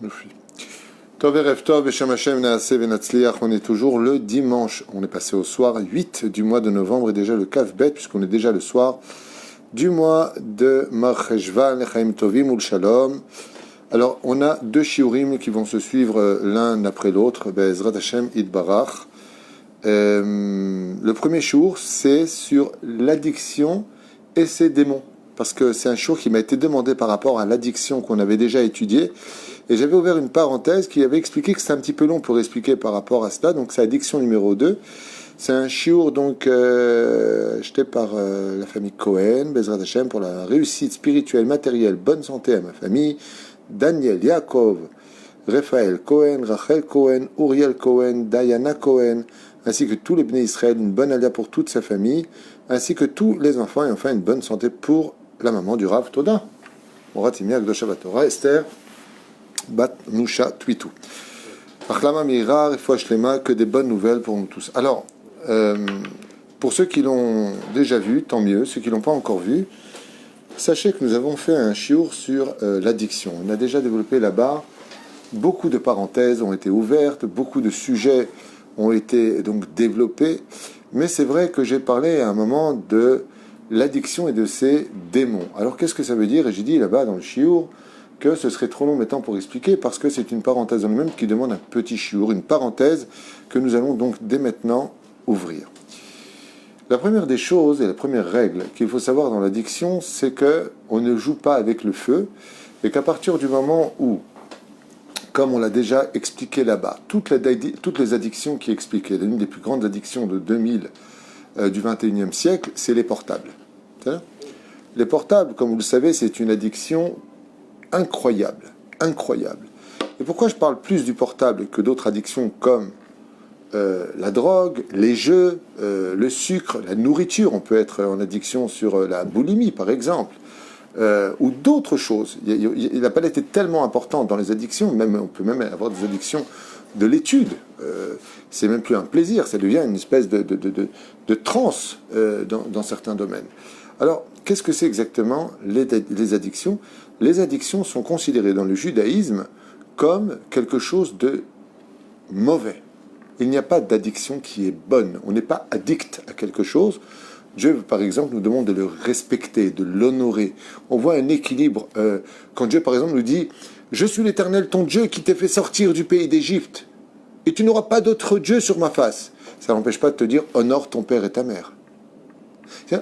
Yofi. Tov Erev Tov, Beshem Hashem Naaseh Venatzliach. On est toujours le dimanche. On est passé au soir 8 du mois de novembre et déjà le Kaf Bet, puisqu'on est déjà le soir du mois de Mar Cheshvan, Chaim Tovim ou Shalom. Alors, on a deux shiurim qui vont se suivre l'un après l'autre. Be'ezrat Hashem Idbarach. Le premier shiur, c'est sur l'addiction et ses démons. Parce que c'est un shiur qui m'a été demandé par rapport à l'addiction qu'on avait déjà étudié. Et j'avais ouvert une parenthèse qui avait expliqué que c'était un petit peu long pour expliquer par rapport à cela. Donc c'est addiction numéro 2. C'est un shiur donc acheté par la famille Cohen, Bezrat Hashem, pour la réussite spirituelle, matérielle, bonne santé à ma famille. Daniel, Yaakov, Raphaël Cohen, Rachel Cohen, Uriel Cohen, Diana Cohen, ainsi que tous les Bnei Israël, une bonne alia pour toute sa famille, ainsi que tous les enfants, et enfin une bonne santé pour la maman du Rav Toda. Morat Imia Gdosha Batora, Esther, Bat Nusha Twitou. Achlama Mira, Refoua Shlema, que des bonnes nouvelles pour nous tous. Alors, pour ceux qui l'ont déjà vu, tant mieux. Ceux qui ne l'ont pas encore vu, sachez que nous avons fait un shiur sur l'addiction. On a déjà développé là-bas. Beaucoup de parenthèses ont été ouvertes, beaucoup de sujets ont été donc développés. Mais c'est vrai que j'ai parlé à un moment de l'addiction et de ses démons. Alors qu'est-ce que ça veut dire? Et j'ai dit là-bas dans le shiur que ce serait trop long maintenant pour expliquer, parce que c'est une parenthèse en elle-même qui demande un petit shiur, une parenthèse que nous allons donc dès maintenant ouvrir. La première des choses et la première règle qu'il faut savoir dans l'addiction, c'est qu'on ne joue pas avec le feu, et qu'à partir du moment où, comme on l'a déjà expliqué là-bas, toutes les addictions qui expliquaient, l'une des plus grandes addictions de 2000 du 21e siècle, c'est les portables. Les portables, comme vous le savez, c'est une addiction incroyable, incroyable. Et pourquoi je parle plus du portable que d'autres addictions comme la drogue, les jeux, le sucre, la nourriture? On peut être en addiction sur la boulimie, par exemple, ou d'autres choses. La palette est tellement importante dans les addictions, on peut même avoir des addictions de l'étude. C'est même plus un plaisir, ça devient une espèce de transe dans certains domaines. Alors, qu'est-ce que c'est exactement les addictions? Les addictions sont considérées dans le judaïsme comme quelque chose de mauvais. Il n'y a pas d'addiction qui est bonne. On n'est pas addict à quelque chose. Dieu, par exemple, nous demande de le respecter, de l'honorer. On voit un équilibre. Quand Dieu, par exemple, nous dit « Je suis l'Éternel, ton Dieu, qui t'ai fait sortir du pays d'Égypte, et tu n'auras pas d'autre Dieu sur ma face. » Ça n'empêche pas de te dire « Honore ton père et ta mère. »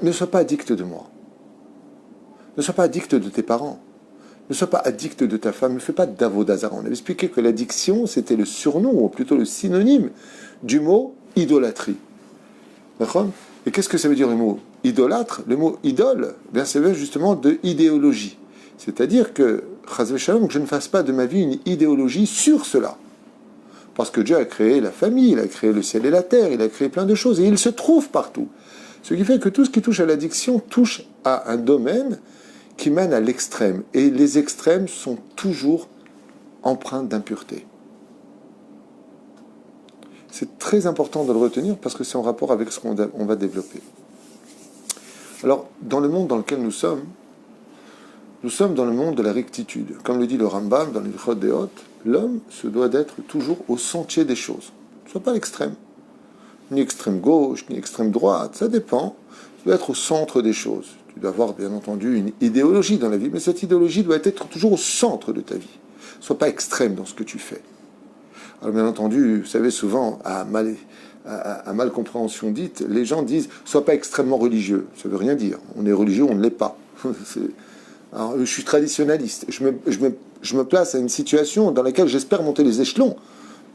Ne sois pas addict de moi. Ne sois pas addict de tes parents. Ne sois pas addict de ta femme. Ne fais pas d'avodazara. On avait expliqué que l'addiction, c'était le surnom, ou plutôt le synonyme du mot idolâtrie. D'accord ? Et qu'est-ce que ça veut dire le mot idolâtre? Le mot idole, bien, ça vient justement de idéologie. C'est-à-dire que, chas v'shalom, que je ne fasse pas de ma vie une idéologie sur cela. Parce que Dieu a créé la famille, il a créé le ciel et la terre, il a créé plein de choses, et il se trouve partout. Ce qui fait que tout ce qui touche à l'addiction touche à un domaine qui mène à l'extrême. Et les extrêmes sont toujours empreints d'impureté. C'est très important de le retenir parce que c'est en rapport avec ce qu'on va développer. Alors, dans le monde dans lequel nous sommes dans le monde de la rectitude. Comme le dit le Rambam dans l'Ilchot Deot, l'homme se doit d'être toujours au sentier des choses. Ne sois pas à l'extrême. Ni extrême gauche, ni extrême droite, ça dépend. Tu dois être au centre des choses. Tu dois avoir, bien entendu, une idéologie dans la vie, mais cette idéologie doit être toujours au centre de ta vie. Ne sois pas extrême dans ce que tu fais. Alors, bien entendu, vous savez, souvent, à mal compréhension dite, les gens disent « sois pas extrêmement religieux ». Ça ne veut rien dire. On est religieux, on ne l'est pas. Alors, je suis traditionnaliste. Je me place à une situation dans laquelle j'espère monter les échelons.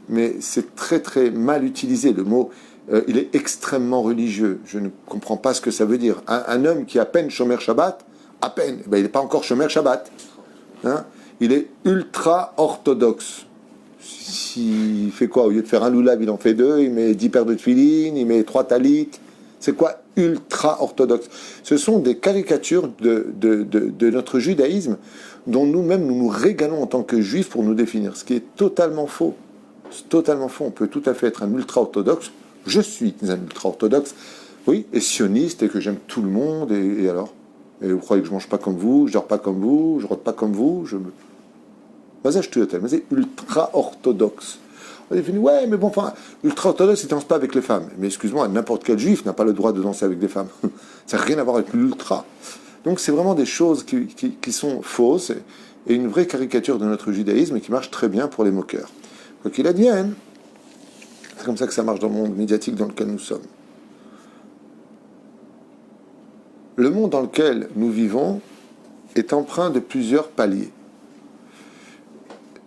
Mais c'est très, très mal utilisé. Le mot, il est extrêmement religieux. Je ne comprends pas ce que ça veut dire. Un homme qui est à peine Shomer Shabbat, à peine, ben, il n'est pas encore Shomer Shabbat. Hein? Il est ultra orthodoxe. S'il fait quoi? Au lieu de faire un loulav, il en fait 2, il met 10 paires de tefilines, il met 3 talites. C'est quoi ultra orthodoxe? Ce sont des caricatures de notre judaïsme dont nous-mêmes nous régalons en tant que juifs pour nous définir, ce qui est totalement faux. C'est totalement faux. On peut tout à fait être un ultra orthodoxe. Je suis un ultra orthodoxe, oui, et sioniste, et que j'aime tout le monde, et alors? Et vous croyez que je mange pas comme vous, je dors pas comme vous, je rote pas comme vous, Mais c'est ultra-orthodoxe. On est venu, ouais, mais bon, enfin, ultra-orthodoxe, il ne danse pas avec les femmes. Mais excuse-moi, n'importe quel juif n'a pas le droit de danser avec des femmes. Ça n'a rien à voir avec l'ultra. Donc c'est vraiment des choses qui sont fausses et une vraie caricature de notre judaïsme et qui marche très bien pour les moqueurs. Quoi qu'il advienne, c'est comme ça que ça marche dans le monde médiatique dans lequel nous sommes. Le monde dans lequel nous vivons est empreint de plusieurs paliers.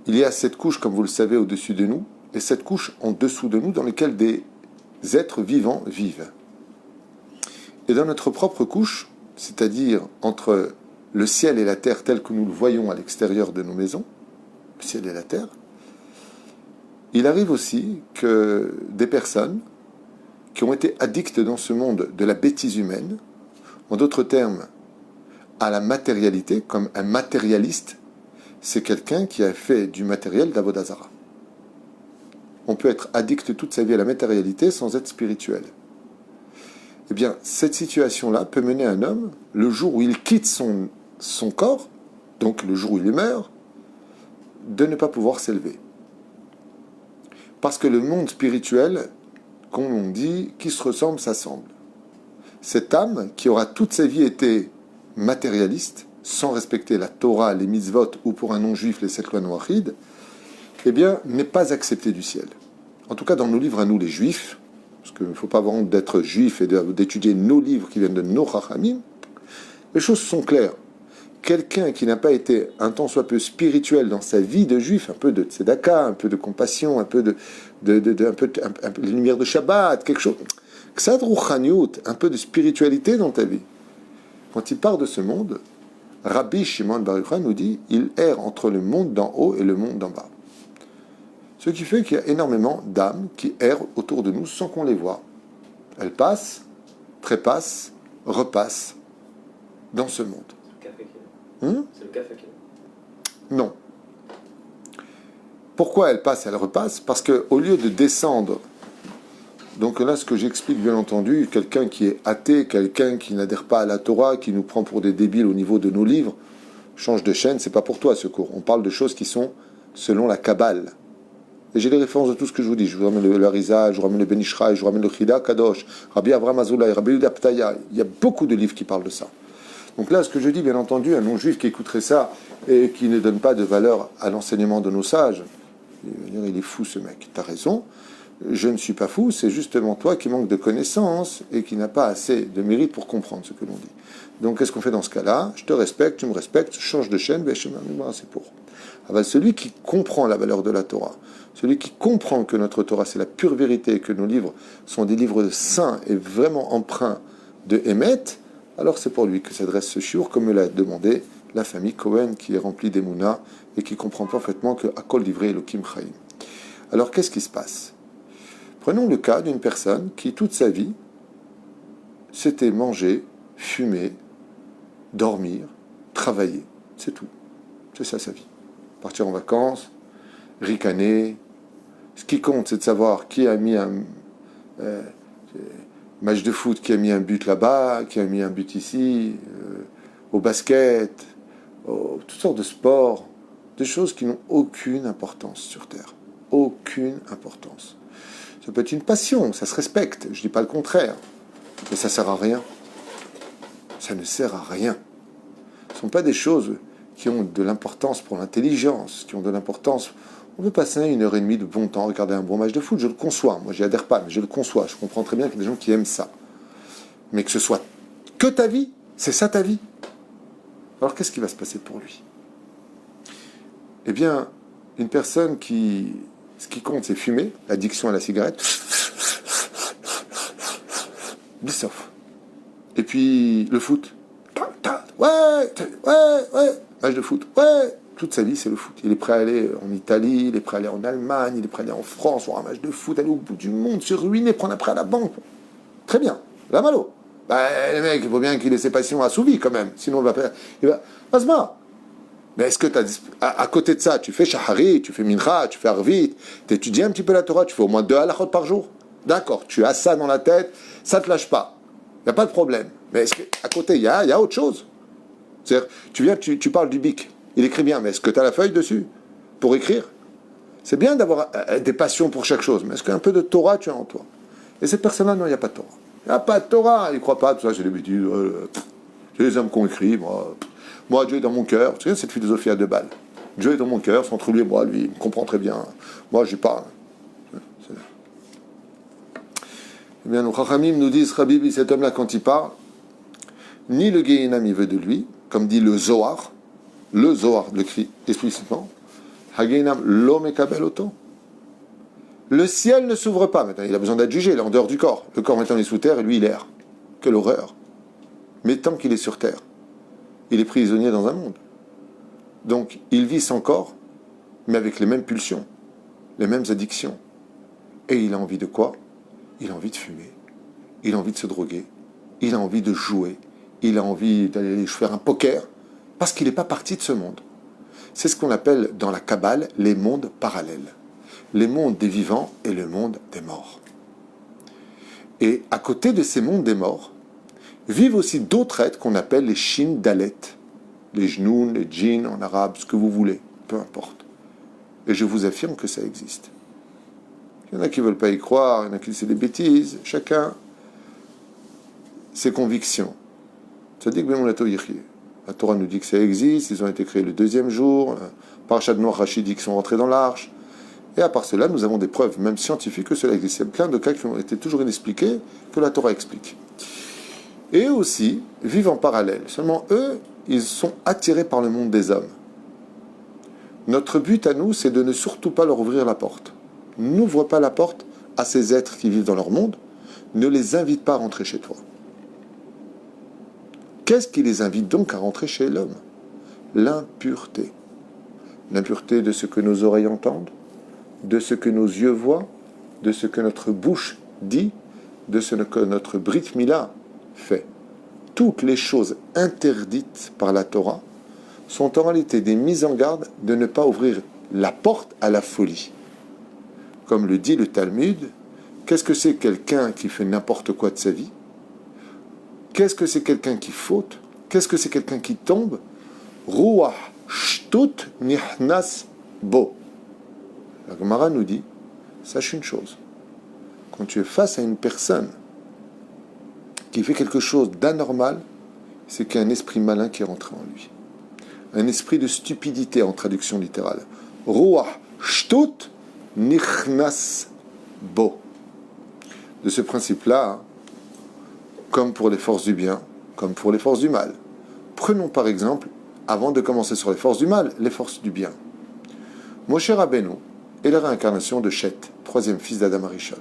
Il y a cette couche, comme vous le savez, au-dessus de nous, et cette couche en dessous de nous, dans lesquelles des êtres vivants vivent. Et dans notre propre couche, c'est-à-dire entre le ciel et la terre tel que nous le voyons à l'extérieur de nos maisons, le ciel et la terre, il arrive aussi que des personnes qui ont été addictes dans ce monde de la bêtise humaine, en d'autres termes, à la matérialité, comme un matérialiste, c'est quelqu'un qui a fait du matériel d'Avodah Zara. On peut être addict toute sa vie à la matérialité sans être spirituel. Eh bien, cette situation-là peut mener un homme, le jour où il quitte son corps, donc le jour où il meurt, de ne pas pouvoir s'élever. Parce que le monde spirituel, comme on dit, qui se ressemble, s'assemble. Cette âme, qui aura toute sa vie été matérialiste, sans respecter la Torah, les mitzvot, ou pour un non-juif, les 7 lois noachides, eh bien, n'est pas acceptée du ciel. En tout cas, dans nos livres à nous, les juifs, parce qu'il ne faut pas avoir honte d'être juif et d'étudier nos livres qui viennent de nos chachamim, les choses sont claires. Quelqu'un qui n'a pas été un tant soit peu spirituel dans sa vie de juif, un peu de tzedaka, un peu de compassion, un peu de les lumières de Shabbat, quelque chose, ksad ruchaniyut, un peu de spiritualité dans ta vie. Quand il part de ce monde, Rabbi Shimon Bar Yochai nous dit, il erre entre le monde d'en haut et le monde d'en bas. Ce qui fait qu'il y a énormément d'âmes qui errent autour de nous sans qu'on les voie. Elles passent, trépassent, repassent dans ce monde. C'est le café Non. Pourquoi elles passent et elles repassent? Parce qu'au lieu de descendre, donc là ce que j'explique bien entendu, quelqu'un qui est athée, quelqu'un qui n'adhère pas à la Torah, qui nous prend pour des débiles au niveau de nos livres, change de chaîne, c'est pas pour toi ce cours. On parle de choses qui sont selon la Kabbale. Et j'ai les références de tout ce que je vous dis. Je vous ramène le Harizal, je vous ramène le Ben Ishraï, je vous ramène le Chida Kadosh, Rabbi Avraham Azoulay, Rabbi Yehuda Ptaya. Il y a beaucoup de livres qui parlent de ça. Donc là, ce que je dis, bien entendu, un non-juif qui écouterait ça et qui ne donne pas de valeur à l'enseignement de nos sages, il va dire, il est fou ce mec. T'as raison, je ne suis pas fou, c'est justement toi qui manque de connaissances et qui n'a pas assez de mérite pour comprendre ce que l'on dit. Donc qu'est-ce qu'on fait dans ce cas-là? Je te respecte, tu me respectes, change de chaîne, c'est pour. Alors, celui qui comprend la valeur de la Torah, celui qui comprend que notre Torah c'est la pure vérité, que nos livres sont des livres saints et vraiment empreints de Hémet, alors c'est pour lui que s'adresse ce shiur, comme me l'a demandé la famille Cohen, qui est remplie d'Emouna et qui comprend parfaitement que Akol Divrei Elokim Chaim. Alors qu'est-ce qui se passe? Prenons le cas d'une personne qui, toute sa vie, s'était manger, fumer, dormir, travailler. C'est tout. C'est ça sa vie. Partir en vacances, ricaner. Ce qui compte, c'est de savoir qui a mis un match de foot, qui a mis un but là-bas, qui a mis un but ici, au basket, toutes sortes de sports, des choses qui n'ont aucune importance sur Terre. Aucune importance. Ça peut être une passion, ça se respecte, je ne dis pas le contraire, mais ça ne sert à rien. Ça ne sert à rien. Ce ne sont pas des choses qui ont de l'importance pour l'intelligence, qui ont de l'importance. On peut passer 1h30 de bon temps, regarder un bon match de foot, je le conçois. Moi, j'y adhère pas, mais je le conçois. Je comprends très bien qu'il y a des gens qui aiment ça. Mais que ce soit que ta vie, c'est ça ta vie. Alors, qu'est-ce qui va se passer pour lui? Eh bien, une personne qui... Ce qui compte, c'est fumer, l'addiction à la cigarette. Bissoff. Et puis, le foot. Ouais, match de foot. Ouais, toute sa vie, c'est le foot. Il est prêt à aller en Italie, il est prêt à aller en Allemagne, il est prêt à aller en France, voir un match de foot, aller au bout du monde, se ruiner, prendre après à la banque. Très bien. La malo. Les mecs, il faut bien qu'il ait ses passions assouvies quand même. Sinon, il va se marrer. Mais est-ce que à côté de ça, tu fais Shahari, tu fais Mincha, tu fais Arvit, tu étudies un petit peu la Torah, tu fais au moins 2 halachot par jour? D'accord, tu as ça dans la tête, ça ne te lâche pas. Il n'y a pas de problème. Mais est-ce qu'à côté, il y a autre chose? C'est-à-dire, tu parles du bic, il écrit bien, mais est-ce que tu as la feuille dessus? pour écrire. C'est bien d'avoir des passions pour chaque chose, mais est-ce qu'un peu de Torah tu as en toi? Et cette personne-là, non, il n'y a pas de Torah. Il n'y a pas de Torah, il ne croit pas, tout ça, c'est des bêtises. C'est les hommes qui ont écrit, moi, Dieu est dans mon cœur. Tu sais, cette philosophie à deux balles. Dieu est dans mon cœur, entre lui et moi, lui, il me comprend très bien. Moi, je parle. Eh bien, nos Chachamim nous disent, Rabbi, cet homme-là, quand il parle, ni le Gehinam, il veut de lui, comme dit le Zohar le crie explicitement, Hagehinam lo mekabel oto. Le ciel ne s'ouvre pas maintenant, il a besoin d'être jugé, il est en dehors du corps. Le corps maintenant il est sous terre et lui il erre. Quelle horreur. Mais tant qu'il est sur terre, il est prisonnier dans un monde. Donc il vit sans corps, mais avec les mêmes pulsions, les mêmes addictions. Et il a envie de quoi? Il a envie de fumer, il a envie de se droguer, il a envie de jouer, il a envie d'aller faire un poker, parce qu'il n'est pas parti de ce monde. C'est ce qu'on appelle dans la Kabbale les mondes parallèles. Les mondes des vivants et le monde des morts. Et à côté de ces mondes des morts, vivent aussi d'autres êtres qu'on appelle les Shin Dalet, les Jnoun, les Djinns en arabe, ce que vous voulez, peu importe. Et je vous affirme que ça existe. Il y en a qui ne veulent pas y croire, il y en a qui disent c'est des bêtises, chacun ses convictions. Ça dit que la Torah nous dit que ça existe, ils ont été créés le deuxième jour, Parashat Noach Rashi dit qu'ils sont rentrés dans l'arche. Et à part cela, nous avons des preuves, même scientifiques, que cela existe. Il y a plein de cas qui ont été toujours inexpliqués, que la Torah explique. Et eux aussi vivent en parallèle. Seulement eux, ils sont attirés par le monde des hommes. Notre but à nous, c'est de ne surtout pas leur ouvrir la porte. N'ouvre pas la porte à ces êtres qui vivent dans leur monde. Ne les invite pas à rentrer chez toi. Qu'est-ce qui les invite donc à rentrer chez l'homme? L'impureté. L'impureté de ce que nos oreilles entendent, de ce que nos yeux voient, de ce que notre bouche dit, de ce que notre Brit Mila fait. Toutes les choses interdites par la Torah sont en réalité des mises en garde de ne pas ouvrir la porte à la folie. Comme le dit le Talmud, qu'est-ce que c'est quelqu'un qui fait n'importe quoi de sa vie? Qu'est-ce que c'est quelqu'un qui faute? Qu'est-ce que c'est quelqu'un qui tombe? Ruach shtut nihnas bo. La Gemara nous dit, sache une chose, quand tu es face à une personne qui fait quelque chose d'anormal, c'est qu'il y a un esprit malin qui est rentré en lui. Un esprit de stupidité en traduction littérale. Ruach shtut nichnas bo. De ce principe-là, comme pour les forces du bien, comme pour les forces du mal. Prenons par exemple, avant de commencer sur les forces du mal, les forces du bien. Moshe Rabbeinu est la réincarnation de Shet, troisième fils d'Adam Arishon.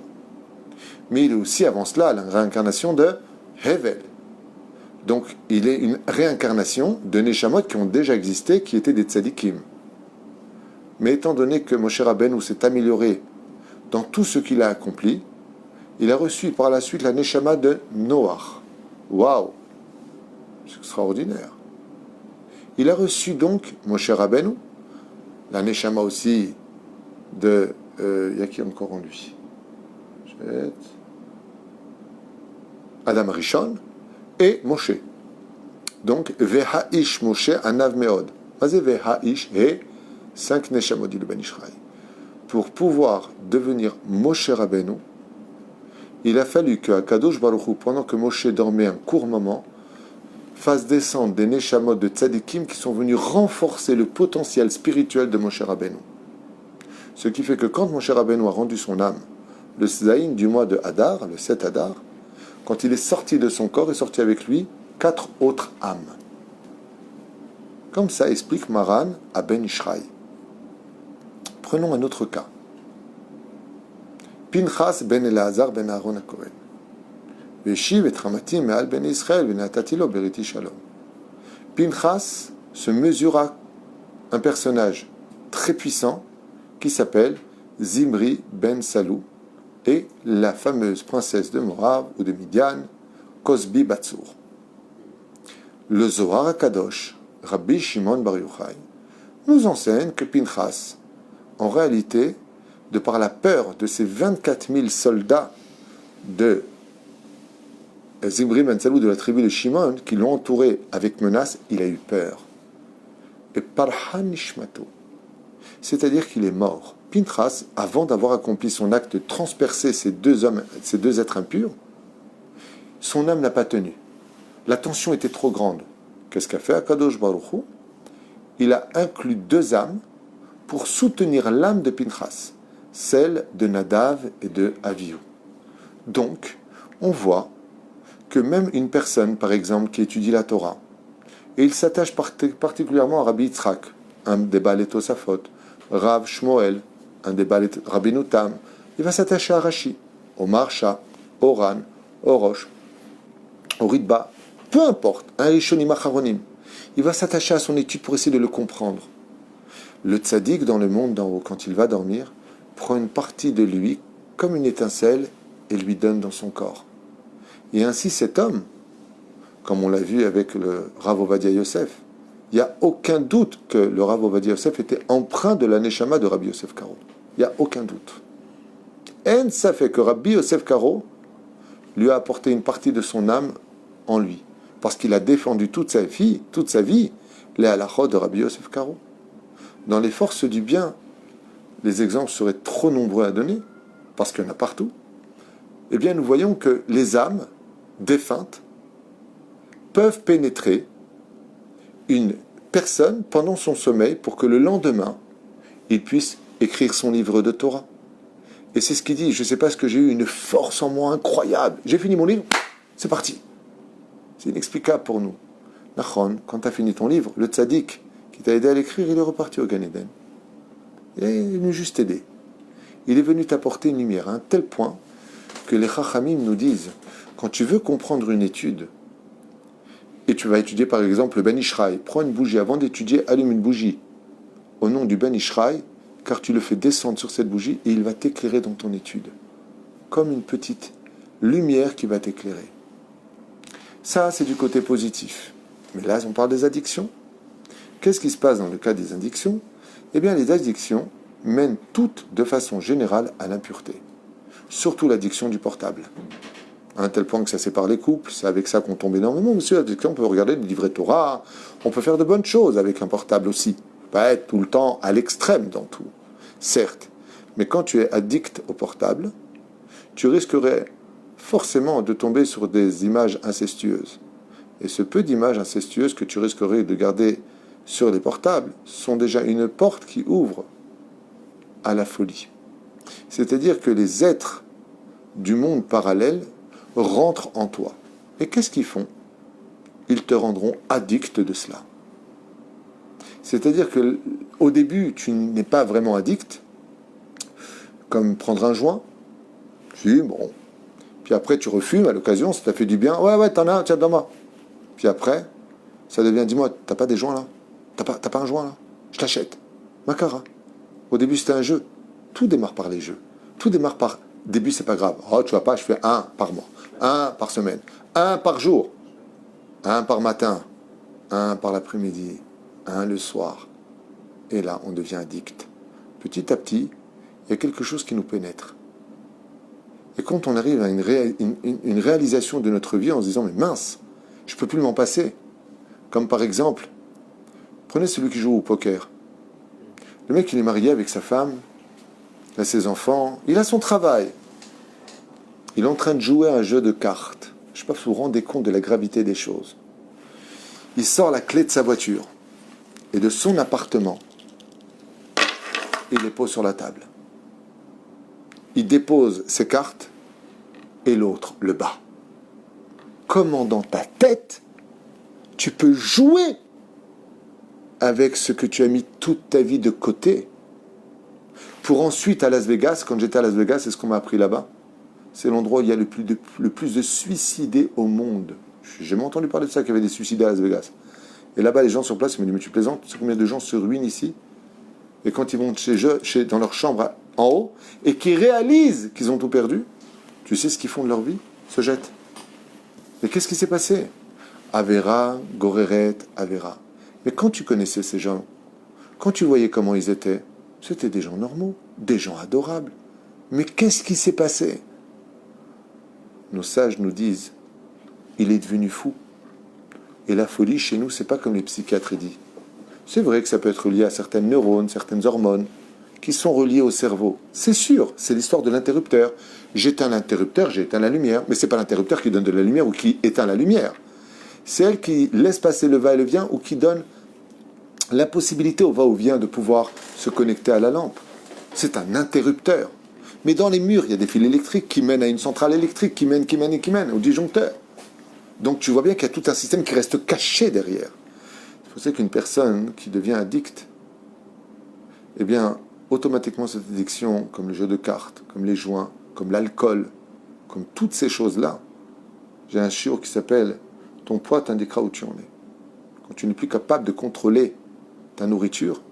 Mais il est aussi, avant cela, la réincarnation de Hevel. Donc, il est une réincarnation de Neshamot qui ont déjà existé, qui étaient des tzadikim. Mais étant donné que Moshe Rabbeinu s'est amélioré dans tout ce qu'il a accompli, il a reçu par la suite la Neshama de Noach. Waouh! C'est extraordinaire. Il a reçu donc Moshe Rabbeinu, la Neshama aussi de... il y a qui encore en lui? Adam Rishon et Moshe. Donc, Veha'ish Moshe Anav Meod. Vas-y, Veha'ish et 5 Neshamot, dit le Ben Ishraï. Pour pouvoir devenir Moshe Rabbeinu, il a fallu que Akadosh Baruch Hu, pendant que Moshe dormait un court moment, fasse descendre des Neshamot de Tzadikim qui sont venus renforcer le potentiel spirituel de Moshe Rabbeinu. Ce qui fait que quand Moshe Rabbeinu a rendu son âme, le Zayin du mois de Hadar, le 7 Hadar, quand il est sorti de son corps, est sorti avec lui 4 autres âmes. Comme ça explique Maran à Ben Ishraï. Prenons un autre cas. Pinchas ben Elazar ben Aaron HaKohen. Veshiv et Ramati me'al ben Israël ve'natatilo beriti shalom. Pinchas se mesura un personnage très puissant qui s'appelle Zimri ben Salou et la fameuse princesse de Moab ou de Midian, Cosbi Batsur. Le Zohar HaKadosh, Rabbi Shimon Bar Yochai, nous enseigne que Pinchas, en réalité, de par la peur de ces 24 000 soldats de Zimri ben Salou de la tribu de Shimon, qui l'ont entouré avec menace, il a eu peur. Et Parhan Nishmato, C'est-à-dire qu'il est mort. Pinchas, avant d'avoir accompli son acte de transpercer ces deux hommes, ces deux êtres impurs, son âme n'a pas tenu. La tension était trop grande. Qu'est-ce qu'a fait Akadosh Baruch Hu? Il a inclus deux âmes pour soutenir l'âme de Pinchas, celle de Nadav et de Avihu. Donc, on voit que même une personne, par exemple, qui étudie la Torah, et il s'attache particulièrement à Rabbi Yitzhak, un des Baalei Tosafot, Rav Shmuel, un des Baalei Rabbeinu Tam, il va s'attacher à Rashi, au Marsha, au Ran, au Rosh, au Ritba, peu importe, un Rishonim Acharonim. Il va s'attacher à son étude pour essayer de le comprendre. Le tzaddik dans le monde d'en haut, quand il va dormir, prend une partie de lui comme une étincelle et lui donne dans son corps. Et ainsi cet homme, comme on l'a vu avec le Rav Ovadia Yosef, il n'y a aucun doute que le Rav Ovadia Yosef était empreint de la Neshama de Rabbi Yosef Karo. Il n'y a aucun doute. En ça fait que Rabbi Yosef Karo lui a apporté une partie de son âme en lui, parce qu'il a défendu toute sa vie, les halachot de Rabbi Yosef Karo. Dans les forces du bien, les exemples seraient trop nombreux à donner, parce qu'il y en a partout. Eh bien, nous voyons que les âmes défuntes peuvent pénétrer une personne pendant son sommeil pour que le lendemain, il puisse écrire son livre de Torah. Et c'est ce qu'il dit, je ne sais pas ce que j'ai eu, une force en moi incroyable. J'ai fini mon livre, c'est parti. C'est inexplicable pour nous. Nachon, quand tu as fini ton livre, le tzaddik qui t'a aidé à l'écrire, il est reparti au Gan Eden. Il est venu juste t'aider. Il est venu t'apporter une lumière à un tel point que les Chachamim nous disent, quand tu veux comprendre une étude, et tu vas étudier par exemple le Ben Ishraï, prends une bougie, avant d'étudier, allume une bougie au nom du Ben Ishraï, car tu le fais descendre sur cette bougie et il va t'éclairer dans ton étude, comme une petite lumière qui va t'éclairer. Ça, c'est du côté positif. Mais là, on parle des addictions. Qu'est-ce qui se passe dans le cas des addictions? Eh bien, les addictions mènent toutes, de façon générale, à l'impureté. Surtout l'addiction du portable. À un tel point que ça sépare les couples, c'est avec ça qu'on tombe énormément. Monsieur, l'addiction, on peut regarder le livret Torah, on peut faire de bonnes choses avec un portable aussi. Pas être tout le temps à l'extrême dans tout. Certes, mais quand tu es addict au portable, tu risquerais forcément de tomber sur des images incestueuses. Et ce peu d'images incestueuses que tu risquerais de garder sur les portables sont déjà une porte qui ouvre à la folie. C'est-à-dire que les êtres du monde parallèle rentrent en toi. Et qu'est-ce qu'ils font? Ils te rendront addict de cela. C'est-à-dire que au début, tu n'es pas vraiment addict, comme prendre un joint. Si, bon. Puis après, tu refumes à l'occasion, ça t'a fait du bien. Ouais, t'en as, tiens, donne-moi. Puis après, ça devient, dis-moi, t'as pas des joints là? T'as pas un joint là? Je t'achète. Macara. Au début, c'était un jeu. Tout démarre par les jeux. Tout démarre par, début, c'est pas grave. Oh, tu vois pas, je fais un par mois, un par semaine, un par jour, un par matin, un par l'après-midi, un le soir. Et là, on devient addict. Petit à petit, il y a quelque chose qui nous pénètre. Et quand on arrive à une réalisation de notre vie en se disant, mais mince, je ne peux plus m'en passer. Comme par exemple, prenez celui qui joue au poker. Le mec, il est marié avec sa femme, il a ses enfants, il a son travail. Il est en train de jouer à un jeu de cartes. Je ne sais pas si vous vous rendez compte de la gravité des choses. Il sort la clé de sa voiture et de son appartement. Il les pose sur la table. Il dépose ses cartes et l'autre le bat. Comment dans ta tête, tu peux jouer avec ce que tu as mis toute ta vie de côté pour ensuite à Las Vegas, quand j'étais à Las Vegas, c'est ce qu'on m'a appris là-bas, c'est l'endroit où il y a le plus de suicidés au monde. J'ai jamais entendu parler de ça, qu'il y avait des suicidés à Las Vegas. Et là-bas, les gens sur place, ils me disent, mais tu plaisantes, tu sais combien de gens se ruinent ici? Et quand ils vont dans leur chambre en haut, et qu'ils réalisent qu'ils ont tout perdu, tu sais ce qu'ils font de leur vie? Se jettent. Mais qu'est-ce qui s'est passé? Avera, Goreret, Avera. Mais quand tu connaissais ces gens, quand tu voyais comment ils étaient, c'était des gens normaux, des gens adorables. Mais qu'est-ce qui s'est passé? Nos sages nous disent, il est devenu fou. Et la folie, chez nous, c'est pas comme les psychiatres disent. C'est vrai que ça peut être lié à certaines neurones, certaines hormones qui sont reliées au cerveau. C'est sûr, c'est l'histoire de l'interrupteur. J'éteins l'interrupteur, j'éteins la lumière, mais ce n'est pas l'interrupteur qui donne de la lumière ou qui éteint la lumière. C'est elle qui laisse passer le va et le vient ou qui donne la possibilité au va-et-vient de pouvoir se connecter à la lampe. C'est un interrupteur. Mais dans les murs, il y a des fils électriques qui mènent à une centrale électrique, qui mènent au disjoncteur. Donc tu vois bien qu'il y a tout un système qui reste caché derrière. C'est pour ça qu'une personne qui devient addicte, eh bien, automatiquement cette addiction, comme le jeu de cartes, comme les joints, comme l'alcool, comme toutes ces choses-là, j'ai un shiur qui s'appelle « Ton poids t'indiquera où tu en es ». Quand tu n'es plus capable de contrôler ta nourriture,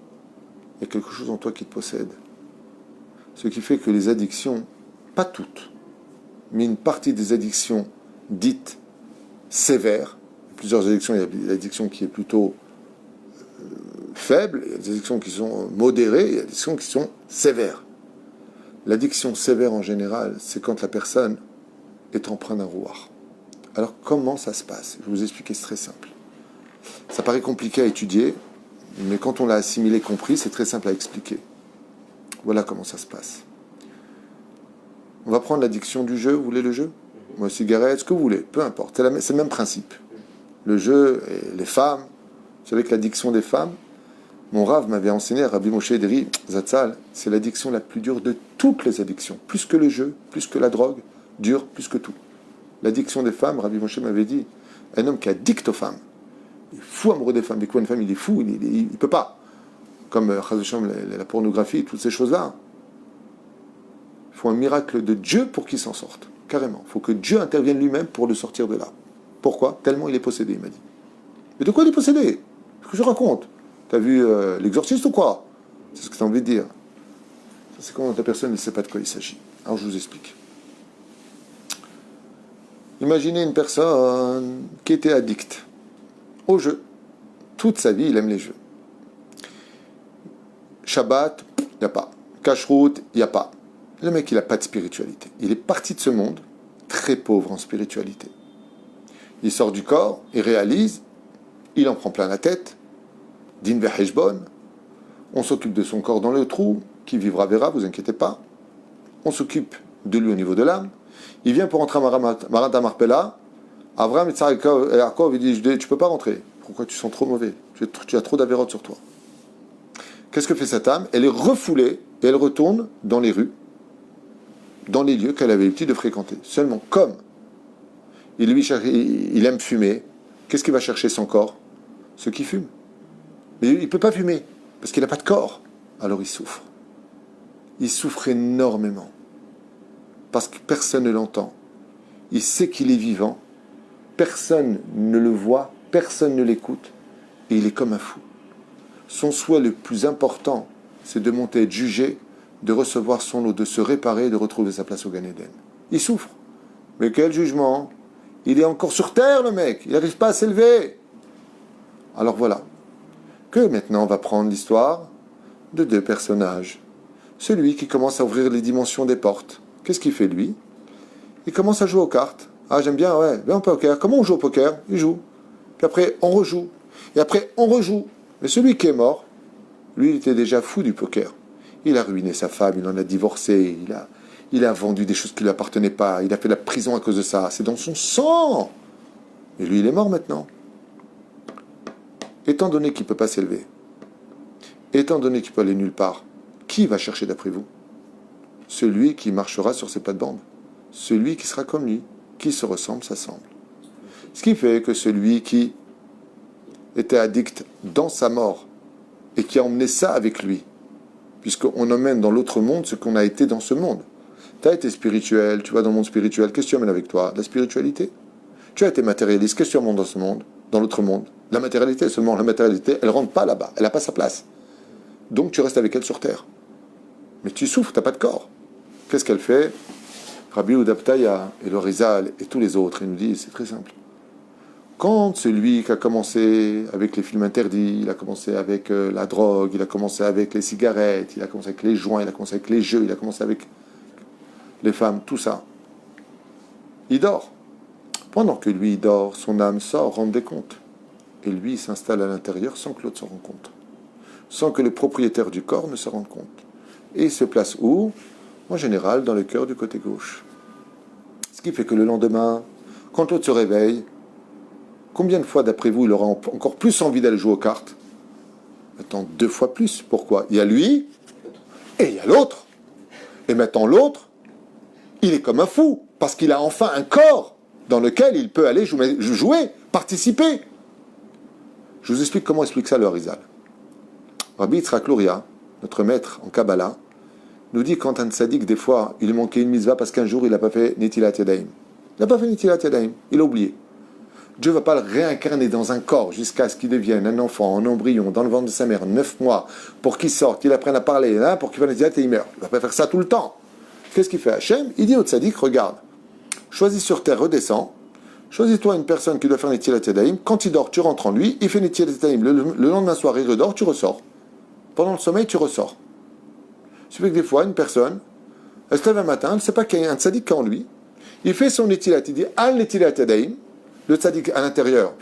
il y a quelque chose en toi qui te possède. Ce qui fait que les addictions, pas toutes, mais une partie des addictions dites sévères, plusieurs addictions, il y a l'addiction qui est plutôt faible, il y a des addictions qui sont modérées, il y a des addictions qui sont sévères. L'addiction sévère en général, c'est quand la personne est empreinte d'un rouard. Alors comment ça se passe? Je vais vous expliquer, c'est très simple. Ça paraît compliqué à étudier, mais quand on l'a assimilé, compris, c'est très simple à expliquer. Voilà comment ça se passe. On va prendre l'addiction du jeu, vous voulez le jeu? Moi, cigarette, ce que vous voulez, peu importe, c'est le même principe. Le jeu et les femmes, vous savez que l'addiction des femmes, mon Rav m'avait enseigné, Rabbi Moshe Ederi Zatzal, c'est l'addiction la plus dure de toutes les addictions, plus que le jeu, plus que la drogue, dure plus que tout. L'addiction des femmes, Rabbi Moshe m'avait dit, un homme qui est addict aux femmes, il est fou amoureux des femmes, mais quoi, une femme, il est fou, il ne peut pas. Comme la pornographie, toutes ces choses-là. Il faut un miracle de Dieu pour qu'il s'en sorte, carrément. Il faut que Dieu intervienne lui-même pour le sortir de là. Pourquoi? Tellement il est possédé, il m'a dit. Mais de quoi il est possédé? Ce que je raconte. T'as vu l'exorciste ou quoi? C'est ce que tu as envie de dire. C'est quand la personne ne sait pas de quoi il s'agit. Alors je vous explique. Imaginez une personne qui était addict au jeu. Toute sa vie, il aime les jeux. Shabbat, il n'y a pas. Kashrut, il n'y a pas. Le mec, il n'a pas de spiritualité. Il est parti de ce monde très pauvre en spiritualité. Il sort du corps, il réalise, il en prend plein la tête. Din veheshbon, on s'occupe de son corps dans le trou, qui vivra verra, vous inquiétez pas. On s'occupe de lui au niveau de l'âme. Il vient pour entrer à Marata Marpella. Avram et Yaakov, il dit, tu peux pas rentrer. Pourquoi? Tu sens trop mauvais. Tu as trop d'avérotes sur toi. Qu'est-ce que fait cette âme? Elle est refoulée et elle retourne dans les rues, dans les lieux qu'elle avait l'habitude de fréquenter. Seulement, comme il aime fumer, qu'est-ce qu'il va chercher son corps? Ceux qui fument. Mais il ne peut pas fumer, parce qu'il n'a pas de corps. Alors il souffre. Il souffre énormément. Parce que personne ne l'entend. Il sait qu'il est vivant. Personne ne le voit, personne ne l'écoute. Et il est comme un fou. Son souhait le plus important, c'est de monter, être jugé, de recevoir son lot, de se réparer, de retrouver sa place au Gan Eden. Il souffre. Mais quel jugement? Il est encore sur terre, le mec. Il n'arrive pas à s'élever. Alors voilà. Que maintenant on va prendre l'histoire de deux personnages. Celui qui commence à ouvrir les dimensions des portes. Qu'est-ce qu'il fait, lui? Il commence à jouer aux cartes. Ah, j'aime bien, ouais. Viens au poker. Comment on joue au poker? Il joue. Puis après, on rejoue. Et après, on rejoue. Mais celui qui est mort, lui, il était déjà fou du poker. Il a ruiné sa femme, il en a divorcé, il a vendu des choses qui ne lui appartenaient pas, il a fait la prison à cause de ça. C'est dans son sang. Et lui, il est mort maintenant. Étant donné qu'il ne peut pas s'élever, étant donné qu'il peut aller nulle part, qui va chercher d'après vous? Celui qui marchera sur ses plates-bandes. Celui qui sera comme lui. Qui se ressemble, s'assemble. Ce qui fait que celui qui était addict dans sa mort et qui a emmené ça avec lui, puisqu'on emmène dans l'autre monde ce qu'on a été dans ce monde. Tu as été spirituel, tu vas dans le monde spirituel, qu'est-ce que tu amènes avec toi? La spiritualité. Tu as été matérialiste, qu'est-ce que tu amènes dans ce monde, dans l'autre monde? La matérialité seulement. La matérialité, elle ne rentre pas là-bas, elle n'a pas sa place. Donc tu restes avec elle sur terre. Mais tu souffres, tu n'as pas de corps. Qu'est-ce qu'elle fait? Rabbi Udaptaya et le Rizal et tous les autres, ils nous disent, c'est très simple. Quand celui qui a commencé avec les films interdits, il a commencé avec la drogue, il a commencé avec les cigarettes, il a commencé avec les joints, il a commencé avec les jeux, il a commencé avec les femmes, tout ça. Il dort. Pendant que lui, il dort, son âme sort, rendre des comptes. Et lui, il s'installe à l'intérieur sans que l'autre s'en rende compte. sans que le propriétaire du corps ne se rende compte. Et il se place où? En général, dans le cœur du côté gauche. Ce qui fait que le lendemain, quand l'autre se réveille, combien de fois, d'après vous, il aura encore plus envie d'aller jouer aux cartes? Maintenant, 2 fois plus. Pourquoi? Il y a lui et il y a l'autre. Et maintenant, l'autre, il est comme un fou, parce qu'il a enfin un corps dans lequel il peut aller jouer, participer. Je vous explique comment explique ça le Harizal. Rabbi Yitzhak Luria, notre maître en Kabbalah, nous dit quand un tzaddik, des fois, il lui manquait une mitzvah parce qu'un jour, il n'a pas fait Netilat Yadayim. Il n'a pas fait Netilat Yadayim, il a oublié. Dieu ne va pas le réincarner dans un corps jusqu'à ce qu'il devienne un enfant, un embryon, dans le ventre de sa mère, 9 mois, pour qu'il sorte, qu'il apprenne à parler, hein, pour qu'il fasse Netilat et il meurt. Il ne va pas faire ça tout le temps. Qu'est-ce qu'il fait Hachem? Il dit au tzaddik, regarde, choisis sur terre, redescends, choisis-toi une personne qui doit faire Netilat Yadayim, quand il dort, tu rentres en lui, il fait Netilat Yadayim, le lendemain soir, il redort, tu ressors. Pendant le sommeil, tu ressors. Ce fait que des fois, une personne, elle se lève un matin, elle ne sait pas qu'il y a un tzaddik en lui, il fait son Netilat, il dit Al Netilat Yadayim, le tzaddik à l'intérieur,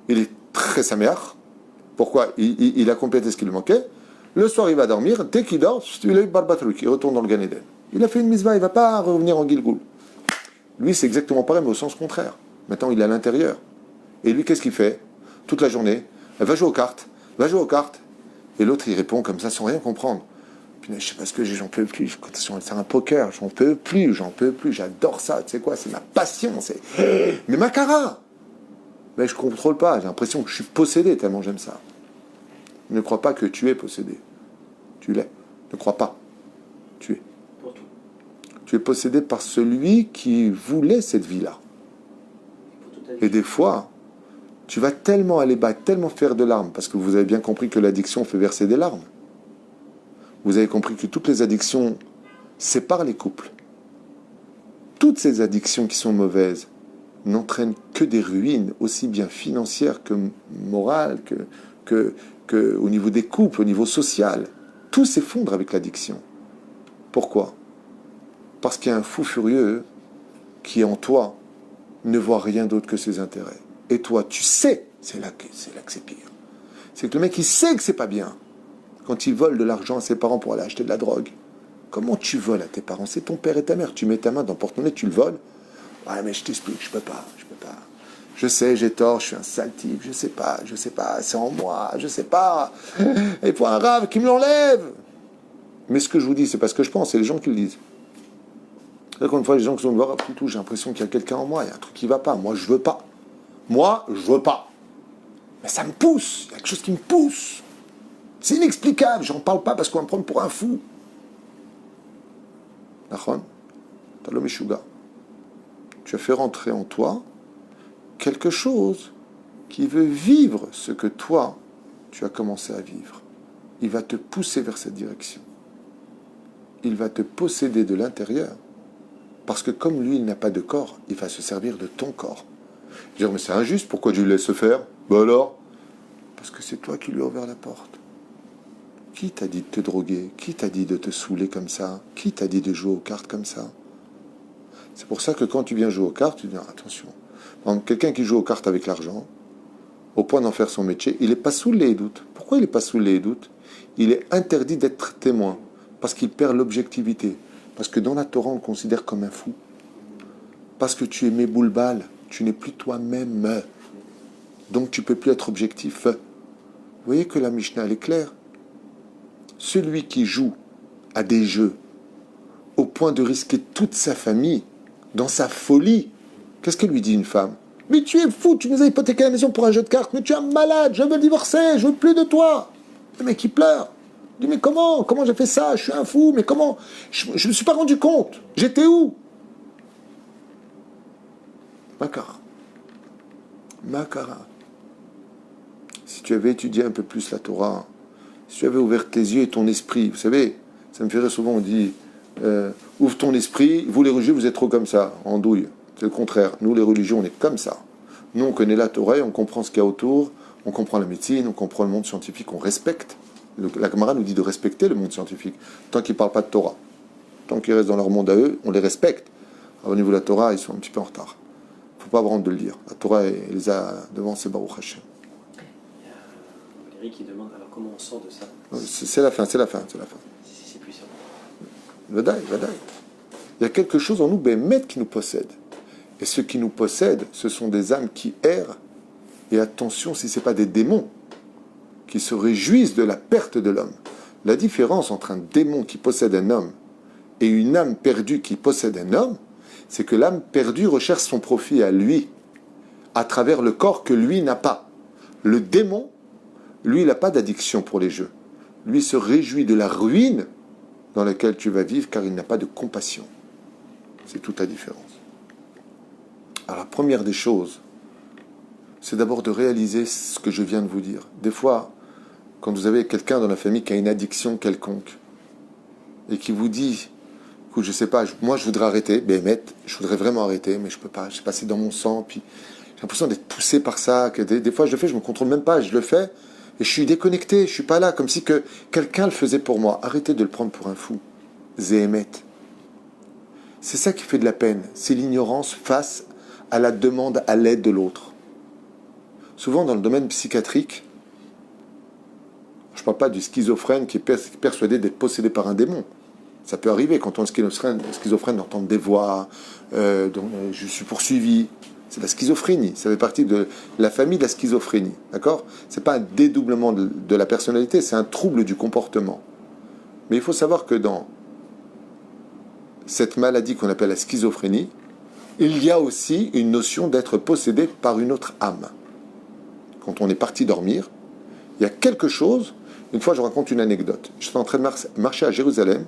il est très saméach. Pourquoi? Il a complété ce qui lui manquait. Le soir, il va dormir, dès qu'il dort, il a eu Barbatrouk, il retourne dans le Gan Eden. Il a fait une mitzvah, il ne va pas revenir en Gilgoul. Lui, c'est exactement pareil, mais au sens contraire. Maintenant, il est à l'intérieur. Et lui, qu'est-ce qu'il fait? Toute la journée, elle va jouer aux cartes, Et l'autre, il répond comme ça, sans rien comprendre. Puis, je sais pas ce que j'ai, j'en peux plus. C'est un poker, j'en peux plus. J'adore ça, tu sais quoi, c'est ma passion. Mais Makara! Mais je contrôle pas, j'ai l'impression que je suis possédé tellement j'aime ça. Ne crois pas que tu es possédé. Tu l'es. Ne crois pas. Tu es. Pour tout. Tu es possédé par celui qui voulait cette vie-là. Et des fois, tu vas tellement aller bas, tellement faire de larmes, parce que vous avez bien compris que l'addiction fait verser des larmes. Vous avez compris que toutes les addictions séparent les couples. Toutes ces addictions qui sont mauvaises n'entraînent que des ruines, aussi bien financières que morales, que au niveau des couples, au niveau social. Tout s'effondre avec l'addiction. Pourquoi? Parce qu'il y a un fou furieux qui, en toi, ne voit rien d'autre que ses intérêts. Et toi, tu sais, c'est là que c'est pire. C'est que le mec, il sait que c'est pas bien. Quand il vole de l'argent à ses parents pour aller acheter de la drogue, comment tu voles à tes parents? C'est ton père et ta mère. Tu mets ta main dans le porte-monnaie, tu le voles. Ouais, mais je t'explique, je peux pas. Je sais, j'ai tort, je suis un sale type, je sais pas, c'est en moi, je sais pas. Il faut un rave qui me l'enlève. Mais ce que je vous dis, c'est pas ce que je pense, c'est les gens qui le disent. Encore une fois, les gens qui sont me voir, plutôt, j'ai l'impression qu'il y a quelqu'un en moi, il y a un truc qui va pas. Moi, je veux pas. Mais ça me pousse, il y a quelque chose qui me pousse. C'est inexplicable, j'en parle pas parce qu'on va me prendre pour un fou. Nachon, t'as l'homme Meshuga. Tu as fait rentrer en toi quelque chose qui veut vivre ce que toi, tu as commencé à vivre. Il va te pousser vers cette direction. Il va te posséder de l'intérieur. Parce que comme lui, il n'a pas de corps, il va se servir de ton corps. Je veux dire, mais c'est injuste, pourquoi Dieu le laisse se faire? Ben alors? Parce que c'est toi qui lui as ouvert la porte. Qui t'a dit de te droguer? Qui t'a dit de te saouler comme ça? Qui t'a dit de jouer aux cartes comme ça? C'est pour ça que quand tu viens jouer aux cartes, tu dis attention. Donc, quelqu'un qui joue aux cartes avec l'argent, au point d'en faire son métier, il n'est pas sous les doutes. Pourquoi il n'est pas sous les doutes? Il est interdit d'être témoin, parce qu'il perd l'objectivité. Parce que dans la Torah, on le considère comme un fou. Parce que tu es méboulbal, tu n'es plus toi-même. Donc tu ne peux plus être objectif. Vous voyez que la Mishnah, elle est claire. Celui qui joue à des jeux au point de risquer toute sa famille dans sa folie, qu'est-ce que lui dit une femme? Mais tu es fou, tu nous as hypothéqué la maison pour un jeu de cartes, mais tu es un malade, je veux divorcer, je veux plus de toi. Le mec, il pleure. Il dit, mais comment j'ai fait ça? Je suis un fou, mais comment? Je ne me suis pas rendu compte. J'étais où? Makara. Si tu avais étudié un peu plus la Torah, si tu avais ouvert tes yeux et ton esprit, vous savez, ça me fait rire souvent, on dit, ouvre ton esprit, vous les religieux, vous êtes trop comme ça, en douille. C'est le contraire. Nous, les religions, on est comme ça. Nous, on connaît la Torah, on comprend ce qu'il y a autour, on comprend la médecine, on comprend le monde scientifique, on respecte. La Gemara nous dit de respecter le monde scientifique, tant qu'ils ne parlent pas de Torah. Tant qu'ils restent dans leur monde à eux, on les respecte. Alors, au niveau de la Torah, ils sont un petit peu en retard. Il ne faut pas avoir honte de le dire. La Torah, elle les a devant, c'est Baruch Hashem. Il y a Eric qui demande alors comment on sort de ça C'est la fin. si c'est puissant. Vadaï. Il y a quelque chose en nous, Bémet, qui nous possède. Et ceux qui nous possèdent, ce sont des âmes qui errent. Et attention, si ce n'est pas des démons qui se réjouissent de la perte de l'homme. La différence entre un démon qui possède un homme et une âme perdue qui possède un homme, c'est que l'âme perdue recherche son profit à lui, à travers le corps que lui n'a pas. Le démon, lui, il n'a pas d'addiction pour les jeux. Lui se réjouit de la ruine dans laquelle tu vas vivre, car il n'a pas de compassion. C'est toute la différence. Alors, la première des choses, c'est d'abord de réaliser ce que je viens de vous dire. Des fois, quand vous avez quelqu'un dans la famille qui a une addiction quelconque, et qui vous dit, écoute, je sais pas, moi je voudrais arrêter, je voudrais vraiment arrêter, mais je peux pas, c'est passé dans mon sang, puis j'ai l'impression d'être poussé par ça, que des fois je le fais, je me contrôle même pas, je le fais, et je suis déconnecté, je suis pas là, comme si que quelqu'un le faisait pour moi. Arrêtez de le prendre pour un fou. Zéhémet. C'est ça qui fait de la peine, c'est l'ignorance face à la demande à l'aide de l'autre. Souvent dans le domaine psychiatrique, je ne parle pas du schizophrène qui est persuadé d'être possédé par un démon. Ça peut arriver quand on est schizophrène d'entendre des voix, je suis poursuivi. C'est la schizophrénie. Ça fait partie de la famille de la schizophrénie. D'accord ? Ce n'est pas un dédoublement de la personnalité, c'est un trouble du comportement. Mais il faut savoir que dans cette maladie qu'on appelle la schizophrénie, il y a aussi une notion d'être possédé par une autre âme. Quand on est parti dormir, il y a quelque chose. Une fois, je raconte une anecdote. J'étais en train de marcher à Jérusalem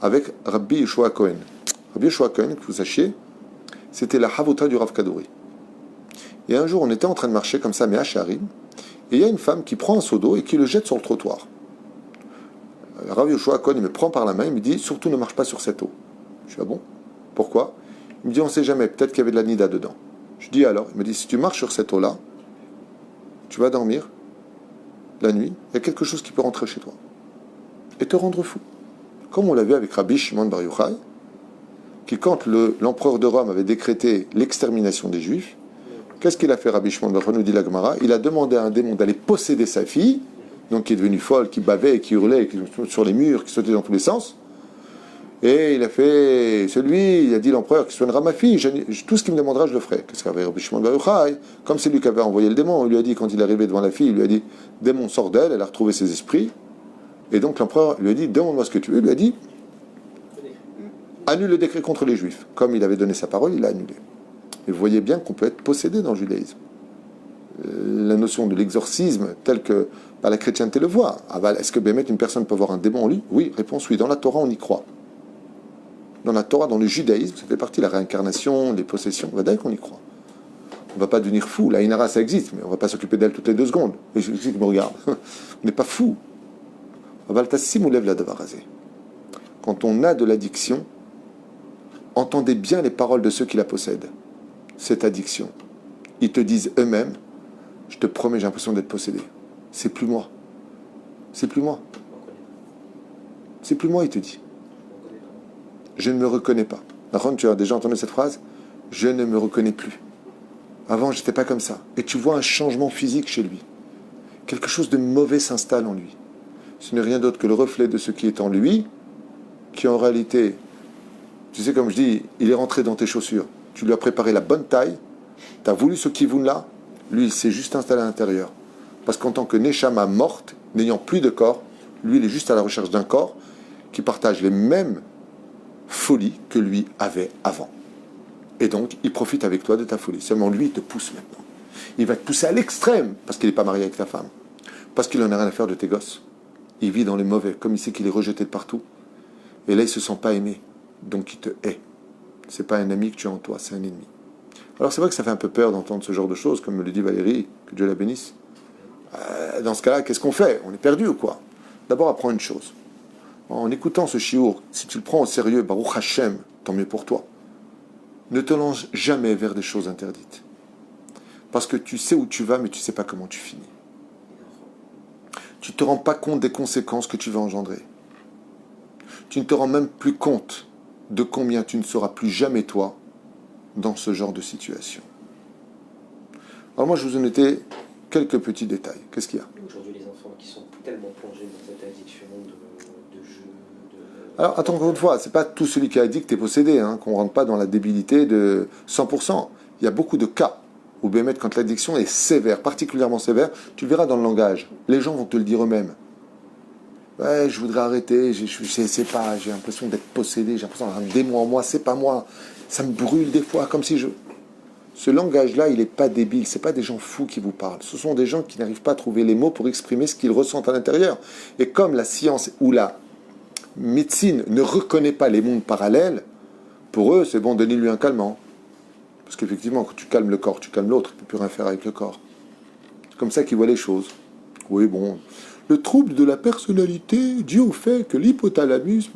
avec Rabbi Yeshua Cohen. Rabbi Yeshua Cohen, que vous sachiez, c'était la Havota du Rav Kadouri. Et un jour, on était en train de marcher comme ça, mais à Sharim, et il y a une femme qui prend un seau d'eau et qui le jette sur le trottoir. Rabbi Yeshua Cohen, il me prend par la main, il me dit, surtout ne marche pas sur cette eau. Je dis, ah bon ? Pourquoi ? Il me dit, on ne sait jamais, peut-être qu'il y avait de la nida dedans. Je dis alors, il me dit, si tu marches sur cette eau-là, tu vas dormir, la nuit, il y a quelque chose qui peut rentrer chez toi et te rendre fou. Comme on l'a vu avec Rabbi Shimon Bar Yochai, qui quand l'empereur de Rome avait décrété l'extermination des Juifs, qu'est-ce qu'il a fait Rabbi Shimon Bar Yochai, nous dit la Gemara ? Il a demandé à un démon d'aller posséder sa fille, donc qui est devenue folle, qui bavait, qui hurlait, qui sur les murs, qui sautait dans tous les sens. Et il a fait, il a dit l'empereur qui soignera ma fille, tout ce qu'il me demandera, je le ferai. Qu'est-ce qu'avait Rabbi Shimon Bar Yochai ? Comme c'est lui qui avait envoyé le démon, il lui a dit, quand il est arrivé devant la fille, il lui a dit, démon, sort d'elle, elle a retrouvé ses esprits. Et donc l'empereur lui a dit, demande-moi ce que tu veux. Il lui a dit, annule le décret contre les Juifs. Comme il avait donné sa parole, il l'a annulé. Et vous voyez bien qu'on peut être possédé dans le judaïsme. La notion de l'exorcisme, telle que la chrétienté le voit. Est-ce que Bémet, une personne peut avoir un démon en lui ? Oui, réponse oui. Dans la Torah, on y croit. Dans la Torah, dans le judaïsme, ça fait partie de la réincarnation, des possessions. On va dire qu'on y croit. On ne va pas devenir fou. La Inara, ça existe, mais on ne va pas s'occuper d'elle toutes les 2 secondes. Et je qui me regarde. On n'est pas fou. Quand on a de l'addiction, entendez bien les paroles de ceux qui la possèdent. Cette addiction. Ils te disent eux-mêmes, je te promets, j'ai l'impression d'être possédé. C'est plus moi. C'est plus moi. C'est plus moi, il te dit. Je ne me reconnais pas. Aaron, tu as déjà entendu cette phrase ? Je ne me reconnais plus. Avant, je n'étais pas comme ça. Et tu vois un changement physique chez lui. Quelque chose de mauvais s'installe en lui. Ce n'est rien d'autre que le reflet de ce qui est en lui, qui en réalité, tu sais, comme je dis, il est rentré dans tes chaussures. Tu lui as préparé la bonne taille, tu as voulu ce kivun-là, lui, il s'est juste installé à l'intérieur. Parce qu'en tant que Neshama morte, n'ayant plus de corps, lui, il est juste à la recherche d'un corps qui partage les mêmes folies que lui avait avant. Et donc, il profite avec toi de ta folie. Seulement lui, il te pousse maintenant. Il va te pousser à l'extrême, parce qu'il n'est pas marié avec ta femme. Parce qu'il n'en a rien à faire de tes gosses. Il vit dans les mauvais, comme il sait qu'il est rejeté de partout. Et là, il ne se sent pas aimé. Donc, il te hait. Ce n'est pas un ami que tu as en toi, c'est un ennemi. Alors, c'est vrai que ça fait un peu peur d'entendre ce genre de choses, comme me le dit Valérie, que Dieu la bénisse. Dans ce cas-là, qu'est-ce qu'on fait ? On est perdu ou quoi ? D'abord, apprends une chose. En écoutant ce chiour, si tu le prends au sérieux, Baruch Hashem, tant mieux pour toi. Ne te lance jamais vers des choses interdites. Parce que tu sais où tu vas, mais tu ne sais pas comment tu finis. Tu ne te rends pas compte des conséquences que tu vas engendrer. Tu ne te rends même plus compte de combien tu ne seras plus jamais toi dans ce genre de situation. Alors moi, je vous en étais quelques petits détails. Qu'est-ce qu'il y a ? Aujourd'hui, les enfants enfants qui sont tellement plongés dans cette addiction de jeu, Alors, attends, encore une fois, c'est pas tout celui qui est addict est possédé, hein, qu'on rentre pas dans la débilité de 100%. Il y a beaucoup de cas où, Bémet, quand l'addiction est sévère, particulièrement sévère, tu le verras dans le langage. Les gens vont te le dire eux-mêmes. Ouais, je voudrais arrêter, je sais pas, j'ai l'impression d'être possédé, j'ai l'impression d'avoir un démon en moi, c'est pas moi. Ça me brûle des fois, comme si je... Ce langage-là, il n'est pas débile, c'est pas des gens fous qui vous parlent. Ce sont des gens qui n'arrivent pas à trouver les mots pour exprimer ce qu'ils ressentent à l'intérieur. Et comme la science ou la médecine ne reconnaît pas les mondes parallèles, pour eux, c'est bon, donnez-lui un calmant. Parce qu'effectivement, quand tu calmes le corps, tu calmes l'autre, tu ne peux plus rien faire avec le corps. C'est comme ça qu'ils voient les choses. Oui, bon... Le trouble de la personnalité dû au fait que l'hypothalamus...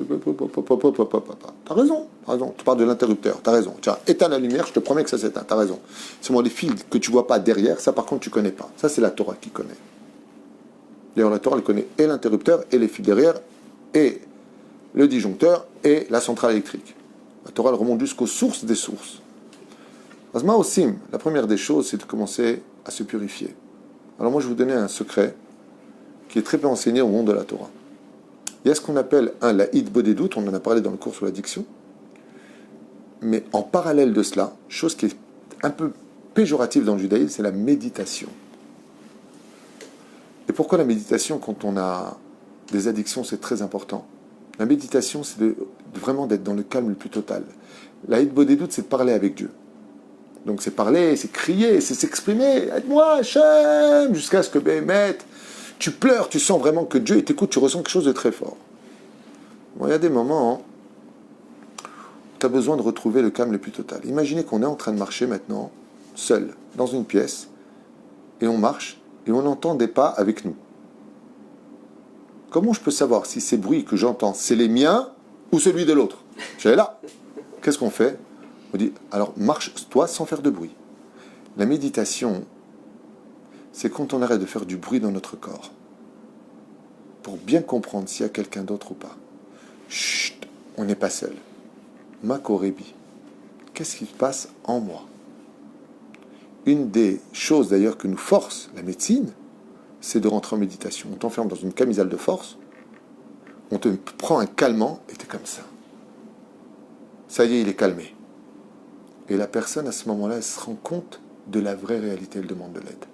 T'as raison, t'as raison. Tu parles de l'interrupteur, t'as raison. Tiens, éteins la lumière, je te promets que ça s'éteint, t'as raison. C'est moi les fils que tu vois pas derrière, ça par contre tu connais pas. Ça c'est la Torah qui connaît. D'ailleurs la Torah elle connaît et l'interrupteur, et les fils derrière, et le disjoncteur, et la centrale électrique. La Torah elle remonte jusqu'aux sources des sources. Azma Osim, la première des choses, c'est de commencer à se purifier. Alors moi je vais vous donner un secret qui est très peu enseigné au monde de la Torah. Il y a ce qu'on appelle la Hidbodedut, on en a parlé dans le cours sur l'addiction, mais en parallèle de cela, chose qui est un peu péjorative dans le judaïsme, c'est la méditation. Et pourquoi la méditation, quand on a des addictions, c'est très important? La méditation, c'est vraiment d'être dans le calme le plus total. La Hidbodedut, c'est de parler avec Dieu. Donc c'est parler, c'est crier, c'est s'exprimer, aide-moi, Hachem, jusqu'à ce que Béhémet, tu pleures, tu sens vraiment que Dieu t'écoute, tu ressens quelque chose de très fort. Bon, il y a des moments où tu as besoin de retrouver le calme le plus total. Imaginez qu'on est en train de marcher maintenant, seul, dans une pièce, et on marche, et on entend des pas avec nous. Comment je peux savoir si ces bruits que j'entends, c'est les miens ou celui de l'autre? J'allais là. Qu'est-ce qu'on fait? On dit, alors marche-toi sans faire de bruit. La méditation, c'est quand on arrête de faire du bruit dans notre corps pour bien comprendre s'il y a quelqu'un d'autre ou pas. Chut, on n'est pas seul. Makorebi, qu'est-ce qui se passe en moi? Une des choses d'ailleurs que nous force la médecine, c'est de rentrer en méditation. On t'enferme dans une camisole de force, on te prend un calmant et t'es comme ça. Ça y est, il est calmé. Et la personne à ce moment-là, elle se rend compte de la vraie réalité, elle demande de l'aide.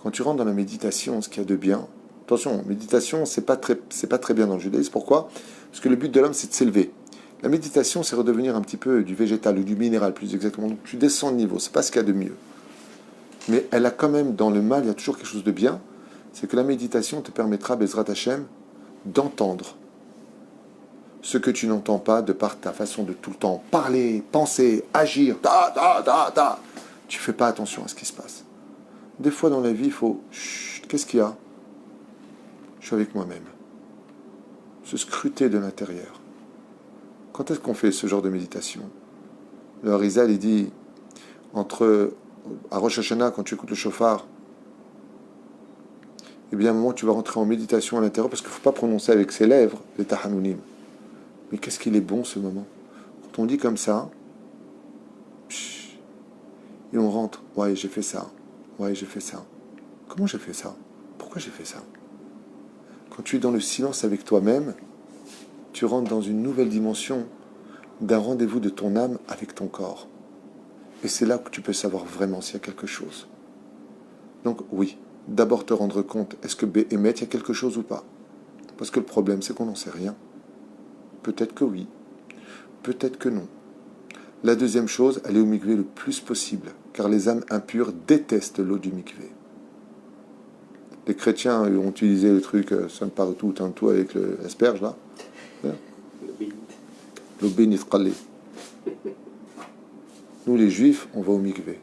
Quand tu rentres dans la méditation, ce qu'il y a de bien, attention, méditation, c'est pas très bien dans le judaïsme. Pourquoi? Parce que le but de l'homme, c'est de s'élever. La méditation, c'est redevenir un petit peu du végétal ou du minéral, plus exactement. Donc tu descends de niveau, c'est pas ce qu'il y a de mieux. Mais elle a quand même, dans le mal, il y a toujours quelque chose de bien, c'est que la méditation te permettra, Bezrat Hashem, d'entendre ce que tu n'entends pas de par ta façon de tout le temps parler, penser, agir, tu fais pas attention à ce qui se passe. Des fois dans la vie, il faut... Chut, qu'est-ce qu'il y a? Je suis avec moi-même. Se scruter de l'intérieur. Quand est-ce qu'on fait ce genre de méditation? Le Harizal, il dit, à Rosh Hashanah, quand tu écoutes le shofar, eh bien, à un moment, tu vas rentrer en méditation à l'intérieur, parce qu'il ne faut pas prononcer avec ses lèvres les tahanounim. Mais qu'est-ce qu'il est bon, ce moment? Quand on dit comme ça, et on rentre, ouais, j'ai fait ça. Ouais, j'ai fait ça. Comment j'ai fait ça? Pourquoi j'ai fait ça? Quand tu es dans le silence avec toi-même, tu rentres dans une nouvelle dimension d'un rendez-vous de ton âme avec ton corps. Et c'est là que tu peux savoir vraiment s'il y a quelque chose. Donc oui, d'abord te rendre compte, est-ce que Béhémet, il y a quelque chose ou pas? Parce que le problème, c'est qu'on n'en sait rien. Peut-être que oui, peut-être que non. La deuxième chose, aller au mikvé le plus possible, car les âmes impures détestent l'eau du mikvé. Les chrétiens ont utilisé le truc ça me parle tout avec l'asperge là. L'eau bénite. Nous les juifs, on va au mikvé.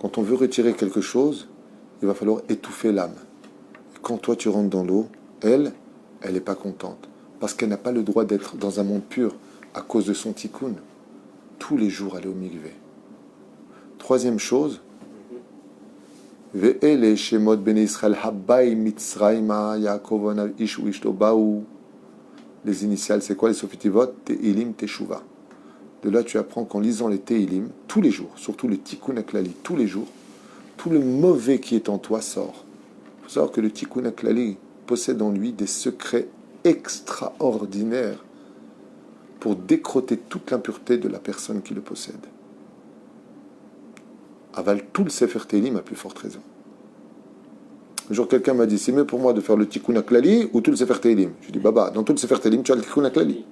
Quand on veut retirer quelque chose, il va falloir étouffer l'âme. Et quand toi tu rentres dans l'eau, elle n'est pas contente. Parce qu'elle n'a pas le droit d'être dans un monde pur à cause de son tikkun. Tous les jours aller au mikvé. Troisième chose, les initiales, c'est quoi les sofitivot? Te'ilim, Teshuva. De là, tu apprends qu'en lisant les Te'ilim, tous les jours, surtout le Tikkun Aklali, tous les jours, tout le mauvais qui est en toi sort. faut savoir que le Tikkun HaKlali possède en lui des secrets extraordinaires pour décroter toute l'impureté de la personne qui le possède. Aval tout le Sefer Tehillim a plus forte raison. Un jour, quelqu'un m'a dit, c'est mieux pour moi de faire le Tikkun HaKlali ou tout le Sefer Tehillim. Je dis, Baba, dans tout le Sefer Tehillim, tu as le Tikkun HaKlali.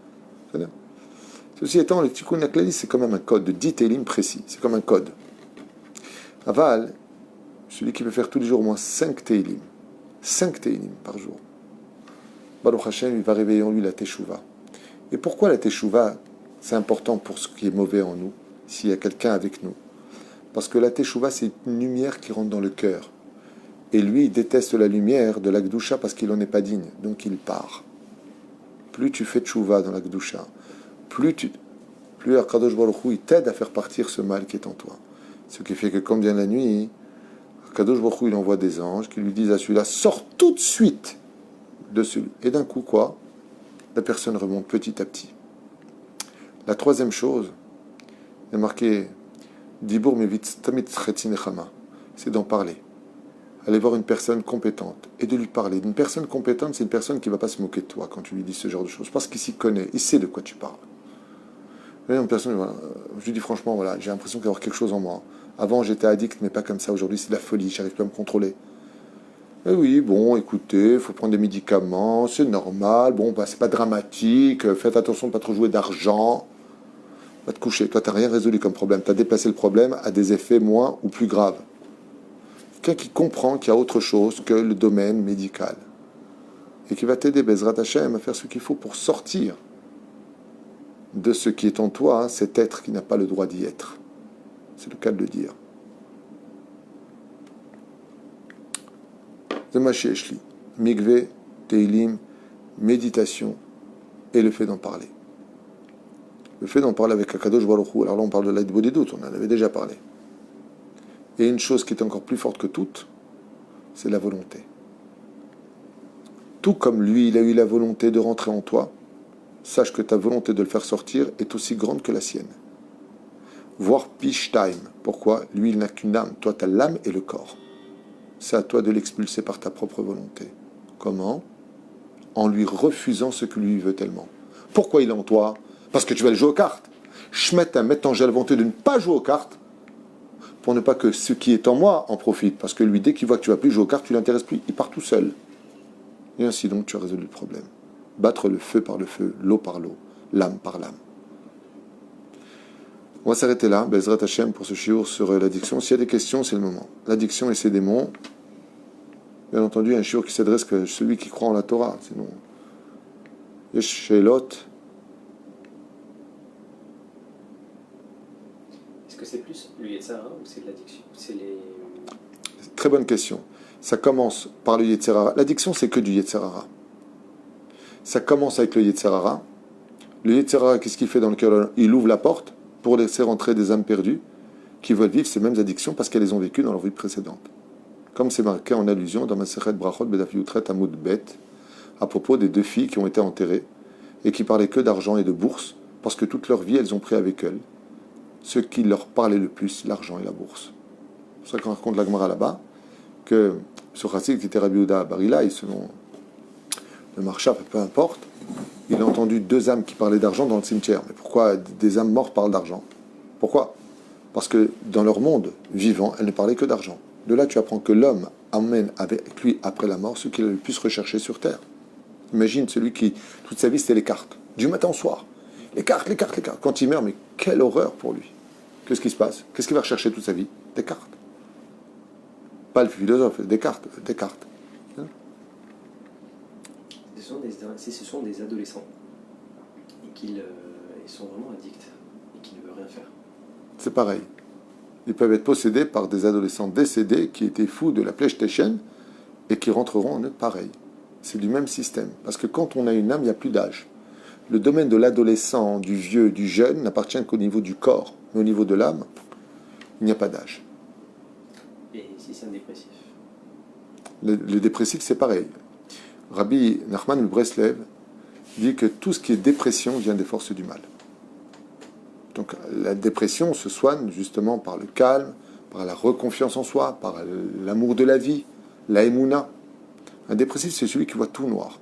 Ceci étant, le Tikkun HaKlali, c'est quand même un code de 10 Tehillim précis. C'est comme un code. Aval, celui qui peut faire tous les jours au moins 5 Tehillim. 5 Tehillim par jour. Baruch Hashem, il va réveiller en lui la Teshuvah. Et pourquoi la Teshuvah, c'est important pour ce qui est mauvais en nous, s'il y a quelqu'un avec nous? Parce que la Teshuvah, c'est une lumière qui rentre dans le cœur. Et lui, il déteste la lumière de la Gdusha parce qu'il n'en est pas digne. Donc il part. Plus tu fais Teshuvah dans la Gdusha, plus Akadosh Baruch Hu, il t'aide à faire partir ce mal qui est en toi. Ce qui fait que quand vient la nuit, Akadosh Baruch Hu, il envoie des anges qui lui disent à celui-là, sors tout de suite de celui. Et d'un coup, quoi? La personne remonte petit à petit. La troisième chose, il y a marqué Dibur mevitz tamid tzchetin nechama, c'est d'en parler. Aller voir une personne compétente et de lui parler. Une personne compétente, c'est une personne qui ne va pas se moquer de toi quand tu lui dis ce genre de choses, parce qu'il s'y connaît, il sait de quoi tu parles. Une personne, voilà, je lui dis franchement, voilà, j'ai l'impression d'avoir quelque chose en moi. Avant, j'étais addict, mais pas comme ça. Aujourd'hui, c'est de la folie, j'arrive plus à me contrôler. Eh oui, bon, écoutez, il faut prendre des médicaments, c'est normal, bon, bah, c'est pas dramatique, faites attention de ne pas trop jouer d'argent. Va te coucher, toi, tu n'as rien résolu comme problème. Tu as déplacé le problème à des effets moins ou plus graves. Quelqu'un qui comprend qu'il y a autre chose que le domaine médical et qui va t'aider, Bezrat Hashem, à faire ce qu'il faut pour sortir de ce qui est en toi, hein, cet être qui n'a pas le droit d'y être. C'est le cas de le dire. Zemashi Eshli, Mikve, Teilim, méditation et le fait d'en parler. Le fait d'en parler avec Akadosh Baruch Hu, alors là on parle de l'aide des doutes, on en avait déjà parlé. Et une chose qui est encore plus forte que toutes, c'est la volonté. Tout comme lui, il a eu la volonté de rentrer en toi, sache que ta volonté de le faire sortir est aussi grande que la sienne. Voire pish time. Pourquoi? Lui, il n'a qu'une âme. Toi, tu as l'âme et le corps. C'est à toi de l'expulser par ta propre volonté. Comment? En lui refusant ce que lui veut tellement. Pourquoi il est en toi? Parce que tu vas le jouer aux cartes. Shmetem, maintenant j'ai la volonté de ne pas jouer aux cartes, pour ne pas que ce qui est en moi en profite. Parce que lui, dès qu'il voit que tu ne vas plus jouer aux cartes, tu ne l'intéresses plus, il part tout seul. Et ainsi donc, tu as résolu le problème. Battre le feu par le feu, l'eau par l'eau, l'âme par l'âme. On va s'arrêter là, Bezrat Hashem, pour ce shiur sur l'addiction. S'il y a des questions, c'est le moment. L'addiction et ses démons. Bien entendu, un shiur qui s'adresse que celui qui croit en la Torah. Sinon, Yesh Sheilot. Est-ce que c'est plus le Yetzirah ou c'est de l'addiction? C'est les... Très bonne question. Ça commence par le Yetzirah. L'addiction, c'est que du Yetzirah. Ça commence avec le Yetzirah. Le Yetzirah, qu'est-ce qu'il fait dans le cœur? Il ouvre la porte pour laisser rentrer des âmes perdues qui veulent vivre ces mêmes addictions parce qu'elles les ont vécues dans leur vie précédente. Comme c'est marqué en allusion dans Masechet Brachot Bedaf Yutret Amud Bet, à propos des deux filles qui ont été enterrées et qui parlaient que d'argent et de bourse, parce que toute leur vie, elles ont pris avec elles ce qui leur parlait le plus, l'argent et la bourse. C'est pour ça qu'on raconte la Gemara là-bas, que ce chassid qui était Rabbi Yehuda Barilaï, selon le Marchap, peu importe, il a entendu deux âmes qui parlaient d'argent dans le cimetière. Mais pourquoi des âmes mortes parlent d'argent? Pourquoi? Parce que dans leur monde vivant, elles ne parlaient que d'argent. De là, tu apprends que l'homme amène avec lui, après la mort, ce qu'il a le plus recherché sur Terre. Imagine celui qui, toute sa vie, c'était les cartes. Du matin au soir. Les cartes, les cartes, les cartes. Quand il meurt, mais quelle horreur pour lui. Qu'est-ce qui se passe? Qu'est-ce qu'il va rechercher toute sa vie? Des cartes. Pas le philosophe, des cartes, des cartes. Si ce sont des adolescents et qu'ils ils sont vraiment addicts et qu'ils ne veulent rien faire. C'est pareil. Ils peuvent être possédés par des adolescents décédés qui étaient fous de la PlayStation et qui rentreront en eux pareil. C'est du même système. Parce que quand on a une âme, il n'y a plus d'âge. Le domaine de l'adolescent, du vieux, du jeune n'appartient qu'au niveau du corps. Mais au niveau de l'âme, il n'y a pas d'âge. Et si c'est un dépressif? Le dépressif, c'est pareil. Rabbi Nachman Breslev dit que tout ce qui est dépression vient des forces du mal. Donc la dépression se soigne justement par le calme, par la reconfiance en soi, par l'amour de la vie, la émouna. Un dépressif, c'est celui qui voit tout noir.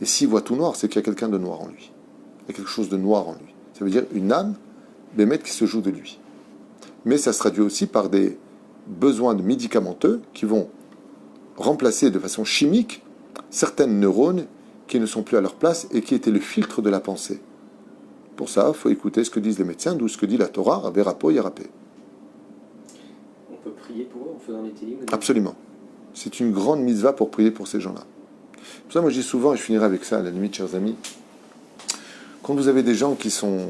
Et s'il voit tout noir, c'est qu'il y a quelqu'un de noir en lui. Il y a quelque chose de noir en lui. Ça veut dire une âme, bémet, qui se joue de lui. Mais ça se traduit aussi par des besoins de médicamenteux qui vont remplacer de façon chimique certaines neurones qui ne sont plus à leur place et qui étaient le filtre de la pensée. Pour ça, il faut écouter ce que disent les médecins, d'où ce que dit la Torah, Rabbe Rapo Yarapé. On peut prier pour eux en faisant les télim? Absolument. C'est une grande mitzvah pour prier pour ces gens-là. Pour ça, moi je dis souvent, et je finirai avec ça à la limite, chers amis, quand vous avez des gens qui sont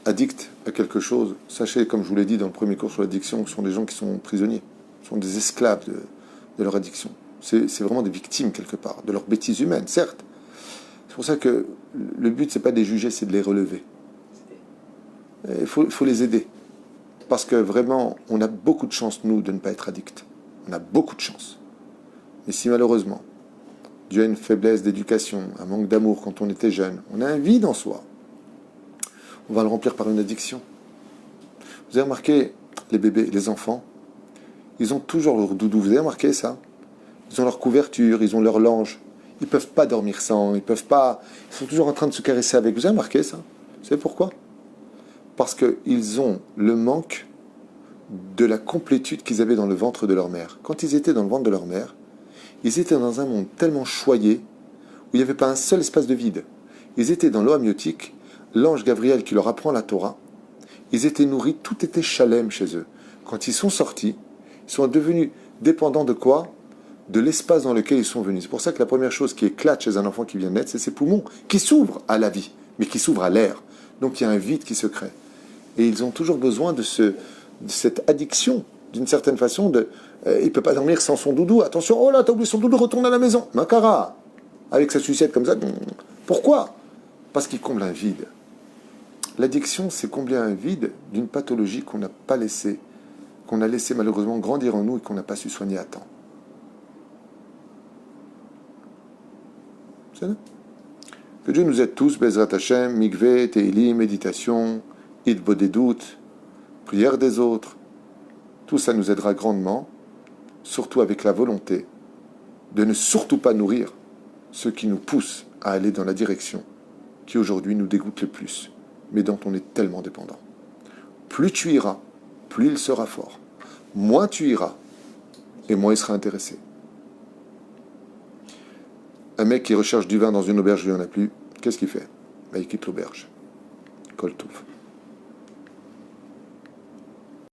addicts à quelque chose, sachez, comme je vous l'ai dit dans le premier cours sur l'addiction, ce sont des gens qui sont prisonniers, ce sont des esclaves de leur addiction. C'est vraiment des victimes quelque part, de leur bêtise humaine, certes. C'est pour ça que le but, c'est pas de les juger, c'est de les relever. Il faut les aider. Parce que vraiment, on a beaucoup de chance, nous, de ne pas être addicts. On a beaucoup de chance. Mais si malheureusement, Dieu a une faiblesse d'éducation, un manque d'amour quand on était jeune, on a un vide en soi, on va le remplir par une addiction. Vous avez remarqué, les bébés, les enfants, ils ont toujours leur doudou. Vous avez remarqué ça? Ils ont leur couverture, ils ont leur linge. Ils ne peuvent pas dormir sans, ils sont toujours en train de se caresser avec. Vous avez remarqué ça? Vous savez pourquoi? Parce qu'ils ont le manque de la complétude qu'ils avaient dans le ventre de leur mère. Quand ils étaient dans le ventre de leur mère, ils étaient dans un monde tellement choyé, où il n'y avait pas un seul espace de vide. Ils étaient dans l'eau amniotique, l'ange Gabriel qui leur apprend la Torah, ils étaient nourris, tout était chalem chez eux. Quand ils sont sortis, ils sont devenus dépendants de quoi? De l'espace dans lequel ils sont venus. C'est pour ça que la première chose qui éclate chez un enfant qui vient de naître, c'est ses poumons, qui s'ouvrent à la vie, mais qui s'ouvrent à l'air. Donc il y a un vide qui se crée. Et ils ont toujours besoin de cette addiction, d'une certaine façon, il ne peut pas dormir sans son doudou. Attention, oh là, t'as oublié son doudou, retourne à la maison. Makara, avec sa sucette comme ça. Pourquoi? Parce qu'il comble un vide. L'addiction, c'est combler un vide d'une pathologie qu'on n'a pas laissé, qu'on a laissé malheureusement grandir en nous et qu'on n'a pas su soigner à temps. C'est ça? Que Dieu nous aide tous, Bezrat Hashem, Mikvé, Teilim, méditation, Idbo des doutes, prière des autres. Tout ça nous aidera grandement, surtout avec la volonté de ne surtout pas nourrir ceux qui nous poussent à aller dans la direction qui aujourd'hui nous dégoûte le plus, mais dont on est tellement dépendant. Plus tu iras, plus il sera fort. Moins tu iras, et moins il sera intéressé. Un mec qui recherche du vin dans une auberge, il n'y en a plus, qu'est-ce qu'il fait? Il quitte l'auberge. Kol Touf.